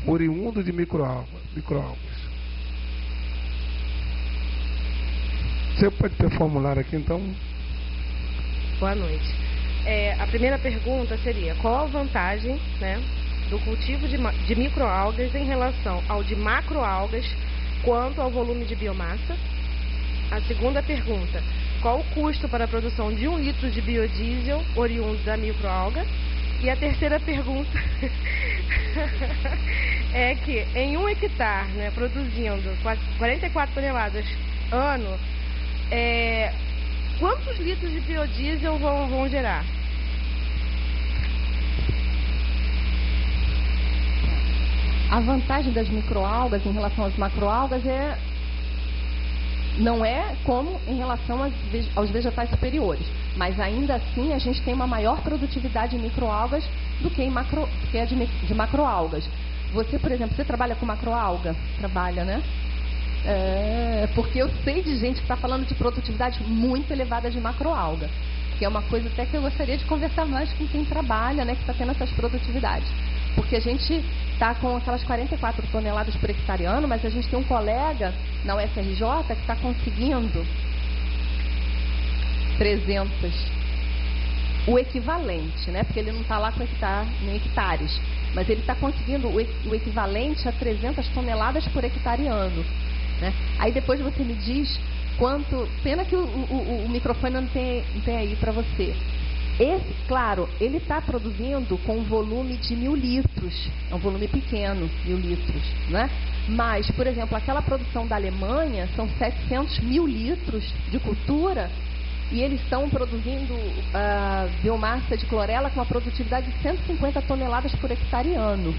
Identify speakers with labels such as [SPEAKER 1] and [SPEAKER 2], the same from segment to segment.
[SPEAKER 1] oriundo de microalgas. Você pode ter formulário aqui, então?
[SPEAKER 2] Boa noite. A primeira pergunta seria: qual a vantagem, né, do cultivo de microalgas em relação ao de macroalgas quanto ao volume de biomassa? A segunda pergunta: qual o custo para a produção de 1 litro de biodiesel oriundo da microalga? E a terceira pergunta é que em 1 hectare, né, produzindo 44 toneladas ano, quantos litros de biodiesel vão gerar?
[SPEAKER 3] A vantagem das microalgas em relação às macroalgas não é como em relação aos vegetais superiores, mas ainda assim a gente tem uma maior produtividade em microalgas do que de macroalgas. Você, por exemplo, você trabalha com macroalga? Trabalha, né? Porque eu sei de gente que está falando de produtividade muito elevada de macroalga, que é uma coisa até que eu gostaria de conversar mais com quem trabalha, né, que está tendo essas produtividades. Porque a gente está com aquelas 44 toneladas por hectare ano, mas a gente tem um colega na UFRJ que está conseguindo 300. O equivalente, né? Porque ele não está lá com em hectares, mas ele está conseguindo o equivalente a 300 toneladas por hectare ano, né? Aí depois você me diz quanto... Pena que o microfone não tem aí para você. Claro, ele está produzindo com um volume de 1.000 litros. É um volume pequeno, 1.000 litros, né? Mas, por exemplo, aquela produção da Alemanha são 700.000 litros de cultura e eles estão produzindo biomassa de clorela com uma produtividade de 150 toneladas por hectare ano.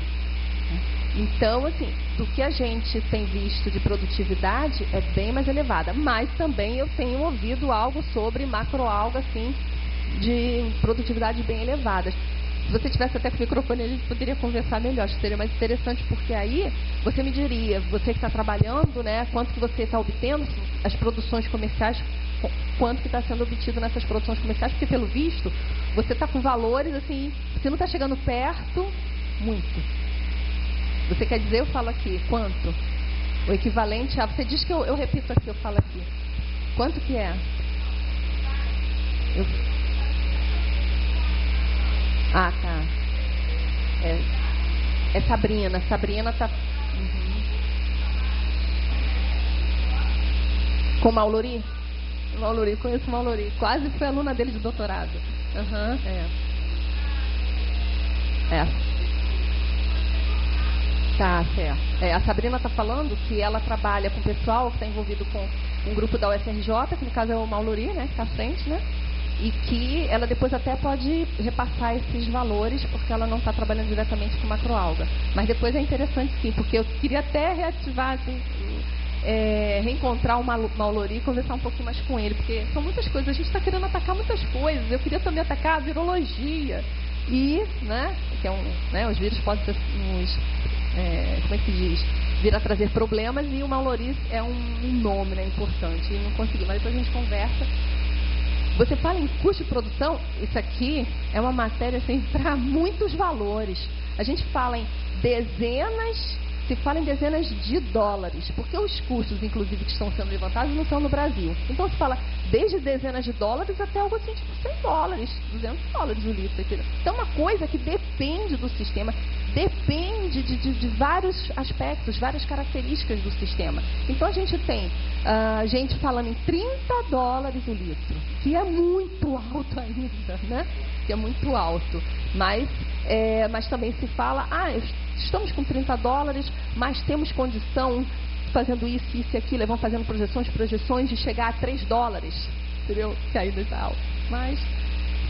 [SPEAKER 3] Então, assim, do que a gente tem visto de produtividade é bem mais elevada. Mas também eu tenho ouvido algo sobre macroalga, assim, de produtividade bem elevadas. Se você tivesse até com o microfone, a gente poderia conversar melhor. Acho que seria mais interessante, porque aí você me diria, você que está trabalhando, né, quanto que você está obtendo, as produções comerciais, quanto que está sendo obtido nessas produções comerciais, porque pelo visto, você está com valores, assim, você não está chegando perto, muito. Você quer dizer, eu falo aqui, quanto? O equivalente a... Você diz que eu repito aqui, eu falo aqui. Quanto que é? Ah, tá. É Sabrina. Sabrina tá... Com Maulori? Maulori, conheço o Maulori. Quase fui aluna dele de doutorado. Tá, certo. A Sabrina está falando que ela trabalha com o pessoal que está envolvido com um grupo da UFRJ, que no caso é o Maulori, né, que está à frente, né? E que ela depois até pode repassar esses valores, porque ela não está trabalhando diretamente com macroalga. Mas depois é interessante, sim, porque eu queria até reativar, assim, reencontrar o Maulori e conversar um pouquinho mais com ele, porque são muitas coisas, a gente está querendo atacar muitas coisas. Eu queria também atacar a virologia e, né, que é né, os vírus podem ser como é que diz? Vir a trazer problemas, e o Maulori é um nome, né, importante, e não consegui, mas depois a gente conversa. Você fala em custo de produção, isso aqui é uma matéria assim, para muitos valores. A gente fala em dezenas, se fala em dezenas de dólares, porque os custos, inclusive, que estão sendo levantados não são no Brasil. Então se fala desde dezenas de dólares até algo assim, tipo 100 dólares, 200 dólares o litro. Entendeu? Então é uma coisa que depende do sistema, depende de vários aspectos, várias características do sistema. Então a gente tem gente falando em 30 dólares o litro, que é muito alto ainda, né? Que é muito alto. Mas também se fala, estamos com 30 dólares, mas temos condição, fazendo isso e aquilo, vão fazendo projeções de chegar a 3 dólares, entendeu? Que ainda está alto. Mas,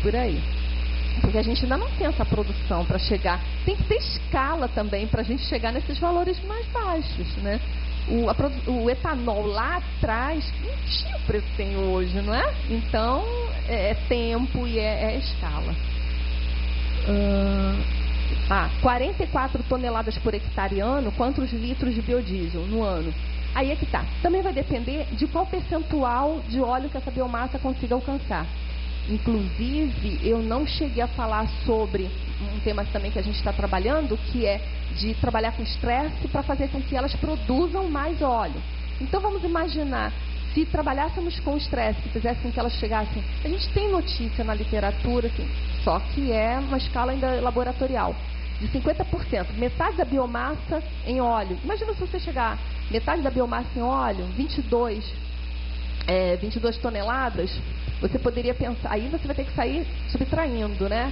[SPEAKER 3] por aí. Porque a gente ainda não tem essa produção para chegar. Tem que ter escala também para a gente chegar nesses valores mais baixos, né? O etanol lá atrás não tinha o preço que tem hoje, não é? Então, é tempo e é escala. 44 toneladas por hectare ano, quantos litros de biodiesel no ano? Aí é que tá. Também vai depender de qual percentual de óleo que essa biomassa consiga alcançar. Inclusive, eu não cheguei a falar sobre um tema também que a gente está trabalhando, que é de trabalhar com estresse para fazer com que elas produzam mais óleo. Então vamos imaginar, se trabalhássemos com estresse, que fizesse com que elas chegassem... A gente tem notícia na literatura, assim, só que é uma escala ainda laboratorial, de 50%, metade da biomassa em óleo. Imagina se você chegar metade da biomassa em óleo, 22 toneladas, você poderia pensar, aí você vai ter que sair subtraindo, né?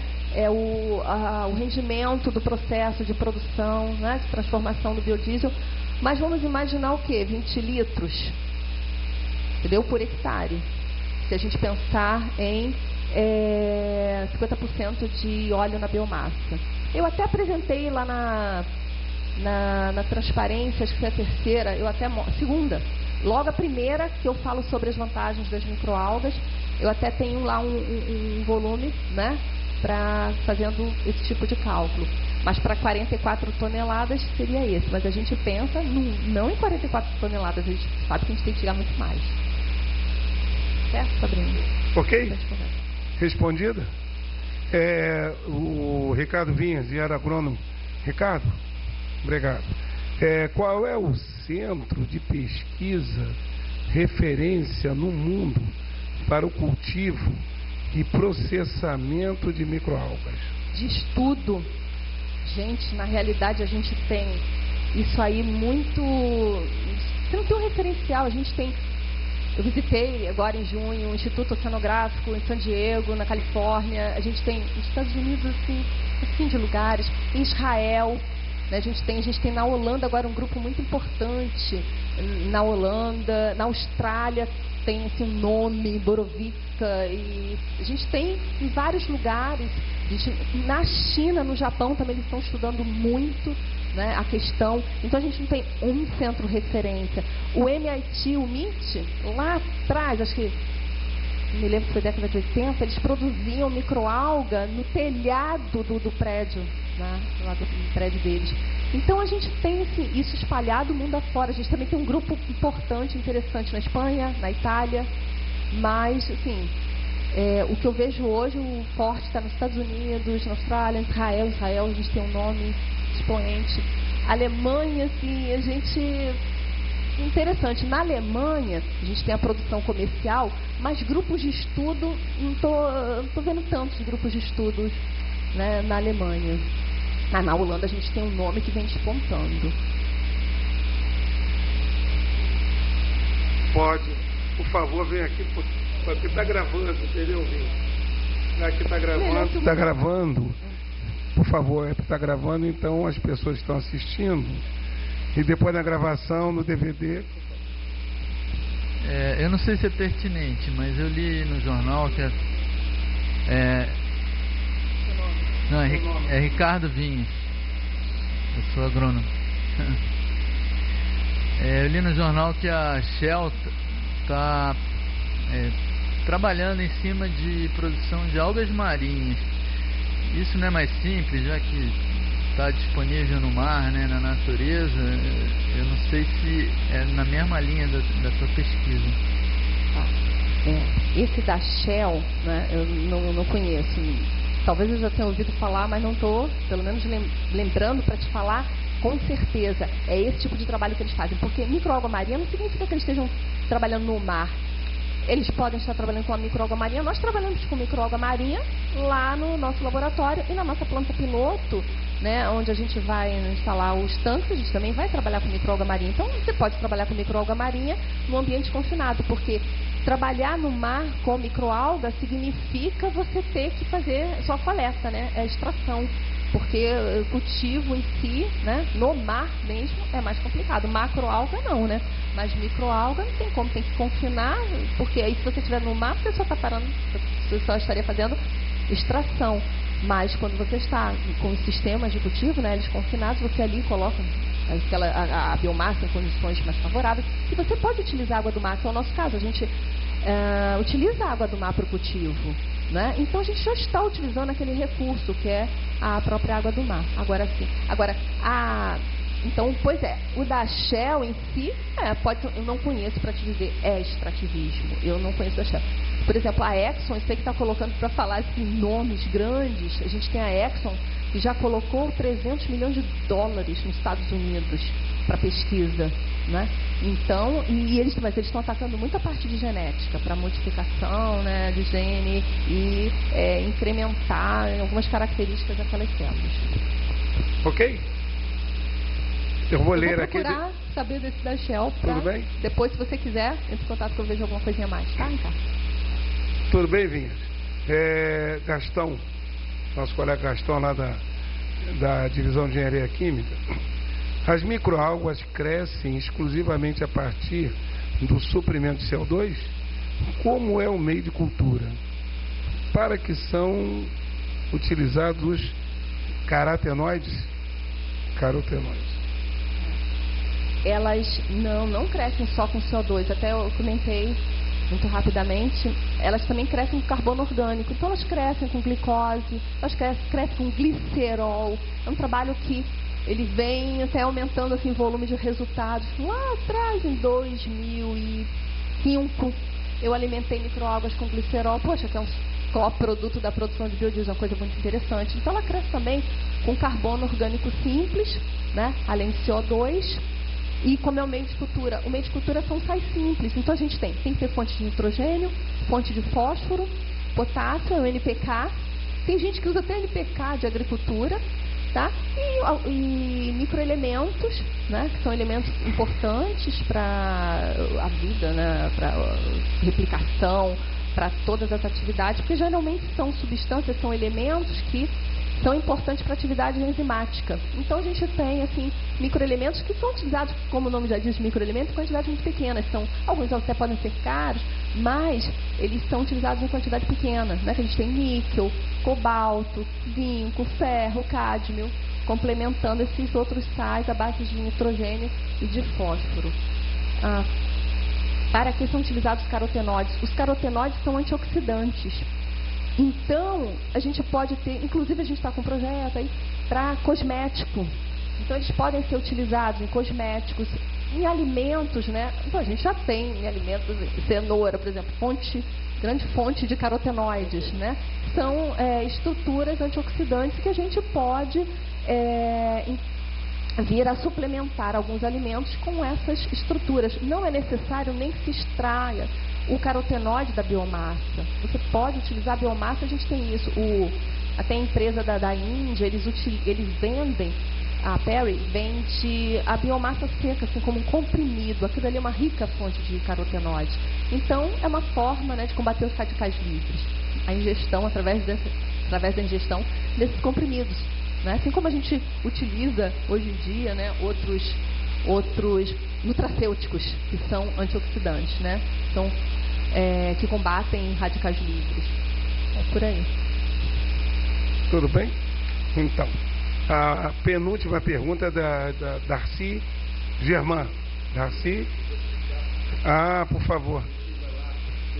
[SPEAKER 3] O rendimento do processo de produção, né? De transformação do biodiesel. Mas vamos imaginar o quê? 20 litros, entendeu? Por hectare. Se a gente pensar em 50% de óleo na biomassa. Eu até apresentei lá na transparência, acho que foi a terceira, segunda. Logo a primeira, que eu falo sobre as vantagens das microalgas, eu até tenho lá um volume, né, fazendo esse tipo de cálculo. Mas para 44 toneladas seria esse. Mas a gente pensa não em 44 toneladas, a gente sabe que a gente tem que chegar muito mais. Certo, Sabrina?
[SPEAKER 1] Ok? Respondida? O Ricardo Vinhas, engenheiro agrônomo. Ricardo, obrigado. Qual é o centro de pesquisa referência no mundo para o cultivo e processamento de microalgas?
[SPEAKER 3] De estudo, gente, na realidade a gente tem isso aí muito... Você não tem um referencial, a gente tem... Eu visitei agora em junho o Instituto Oceanográfico em San Diego, na Califórnia. A gente tem nos Estados Unidos, assim de lugares, em Israel, né? A gente tem na Holanda agora um grupo muito importante. Na Holanda, na Austrália tem assim, um nome, Borovica, e a gente tem em vários lugares. Na China, no Japão também eles estão estudando muito, né, a questão. Então a gente não tem um centro referência. O MIT, o MIT, lá atrás, acho que me lembro que foi década de 80, eles produziam microalga no telhado do prédio, né, lá do prédio deles. Então a gente tem isso espalhado mundo afora. A gente também tem um grupo importante, interessante na Espanha, na Itália, mas assim, o que eu vejo hoje, o forte está nos Estados Unidos, na Austrália, Israel. Israel a gente tem um nome expoente. Alemanha, assim, a gente... Interessante, na Alemanha a gente tem a produção comercial, mas grupos de estudo, não tô vendo tantos grupos de estudos, né, na Alemanha. Na Holanda a gente tem um nome que vem despontando.
[SPEAKER 1] Pode, por favor, vem aqui, porque está gravando, entendeu? Aqui está gravando. Está gravando. Por favor, está gravando, então as pessoas estão assistindo. E depois da gravação, no DVD...
[SPEAKER 4] eu não sei se é pertinente, mas eu li no jornal que é Ricardo Vinhas. Eu sou agrônomo. Eu li no jornal que a Shell está trabalhando em cima de produção de algas marinhas. Isso não é mais simples, já que está disponível no mar, né, na natureza. Eu não sei se é na mesma linha da sua pesquisa.
[SPEAKER 3] Esse da Shell, né, eu não conheço. Talvez eu já tenha ouvido falar, mas não estou, pelo menos, lembrando para te falar com certeza. É esse tipo de trabalho que eles fazem. Porque microalga marinha não significa que eles estejam trabalhando no mar. Eles podem estar trabalhando com a microalga marinha. Nós trabalhamos com microalga marinha lá no nosso laboratório e na nossa planta piloto, né, onde a gente vai instalar os tanques, a gente também vai trabalhar com microalga marinha. Então, você pode trabalhar com microalga marinha no ambiente confinado, porque trabalhar no mar com microalga significa você ter que fazer só coleta, né, é extração. Porque o cultivo em si, né, no mar mesmo, é mais complicado. Macroalga não, né? Mas microalga não tem como, tem que confinar, porque aí se você estiver no mar, você só está parando, você só estaria fazendo extração. Mas quando você está com os sistemas de cultivo, né, eles confinados, você ali coloca a biomassa em condições mais favoráveis e você pode utilizar a água do mar, que é o nosso caso. A gente utiliza a água do mar para o cultivo, né? Então a gente já está utilizando aquele recurso que é a própria água do mar. Agora sim. Então, pois é, o da Shell em si, eu não conheço para te dizer, é extrativismo. Eu não conheço da Shell. Por exemplo, a Exxon, eu sei que está colocando para falar assim, nomes grandes. A gente tem a Exxon e já colocou 300 milhões de dólares nos Estados Unidos para pesquisa, né? Então, mas eles estão atacando muita parte de genética para modificação, né, de gene e incrementar algumas características daquelas células.
[SPEAKER 1] Ok? Eu vou ler aqui.
[SPEAKER 3] Procurar saber desse da Shell. Tudo bem? Depois, se você quiser, entre em contato que eu vejo alguma coisinha mais, tá, Ricardo?
[SPEAKER 1] Tudo bem, Vinhas? Gastão, nosso colega Gastão lá da Divisão de Engenharia Química. As microalgas crescem exclusivamente a partir do suprimento de CO2? Como é o meio de cultura? Para que são utilizados os carotenoides?
[SPEAKER 3] Elas não crescem só com CO2, até eu comentei muito rapidamente, elas também crescem com carbono orgânico, então elas crescem com glicose, elas crescem com glicerol. É um trabalho que ele vem até aumentando assim, o volume de resultados. Lá atrás, em 2005, eu alimentei microalgas com glicerol, poxa, que é um coproduto da produção de biodiesel, uma coisa muito interessante. Então ela cresce também com carbono orgânico simples, né? Além de CO2. E como é o meio de cultura? O meio de cultura são sais simples. Então a gente tem que ter fonte de nitrogênio, fonte de fósforo, potássio, NPK. Tem gente que usa até NPK de agricultura, tá? E microelementos, né? Que são elementos importantes para a vida, né? Para replicação, para todas as atividades, porque geralmente são substâncias, são elementos que são importantes para a atividade enzimática. Então a gente tem assim microelementos que são utilizados, como o nome já diz, microelementos em quantidades muito pequenas. Alguns até podem ser caros, mas eles são utilizados em quantidade pequena, né? Que a gente tem níquel, cobalto, zinco, ferro, cádmio, complementando esses outros sais à base de nitrogênio e de fósforo. Para que são utilizados os carotenoides? Os carotenoides são antioxidantes. Então, a gente pode ter, inclusive a gente está com um projeto aí para cosmético. Então, eles podem ser utilizados em cosméticos, em alimentos, né? Então, a gente já tem em alimentos, cenoura, por exemplo, grande fonte de carotenoides, né? São estruturas antioxidantes que a gente pode vir a suplementar alguns alimentos com essas estruturas. Não é necessário nem que se extraia o carotenoide da biomassa. Você pode utilizar a biomassa, a gente tem isso. Até a empresa da Índia, eles vendem, a Perry vende a biomassa seca, assim como um comprimido. Aquilo ali é uma rica fonte de carotenoides. Então, é uma forma, né, de combater os radicais livres. A ingestão, através da ingestão desses comprimidos. Né? Assim como a gente utiliza hoje em dia, né, outros nutracêuticos que são antioxidantes, né? Então, que combatem radicais livres. É por aí.
[SPEAKER 1] Tudo bem? Então, a penúltima pergunta é da Darcy Germán. Darcy? Por favor.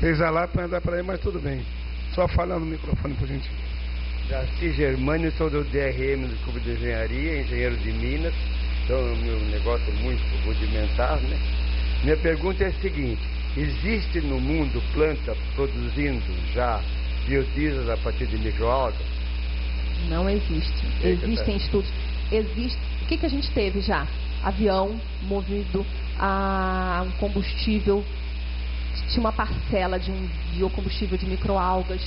[SPEAKER 1] Fez a lá para andar para aí, mas tudo bem. Só fala no microfone, por gentileza.
[SPEAKER 5] Darcy Germán, sou do DRM do Clube de Engenharia, engenheiro de Minas. Então, o meu negócio é muito rudimentar, né? Minha pergunta é a seguinte: existe no mundo planta produzindo já biodiesel a partir de microalgas?
[SPEAKER 3] Não existe. Existem estudos. O que a gente teve já? Avião movido a um combustível, tinha uma parcela de um biocombustível de microalgas.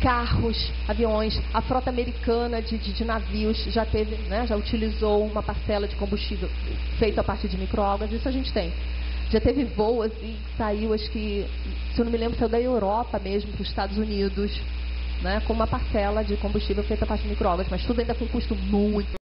[SPEAKER 3] Carros, aviões, a frota americana de navios já teve, né, já utilizou uma parcela de combustível feito a partir de microalgas. Isso a gente tem. Já teve voo assim, saiu, acho que, se eu não me lembro, saiu da Europa mesmo para os Estados Unidos, né, com uma parcela de combustível feita a partir de microalgas, mas tudo ainda com custo muito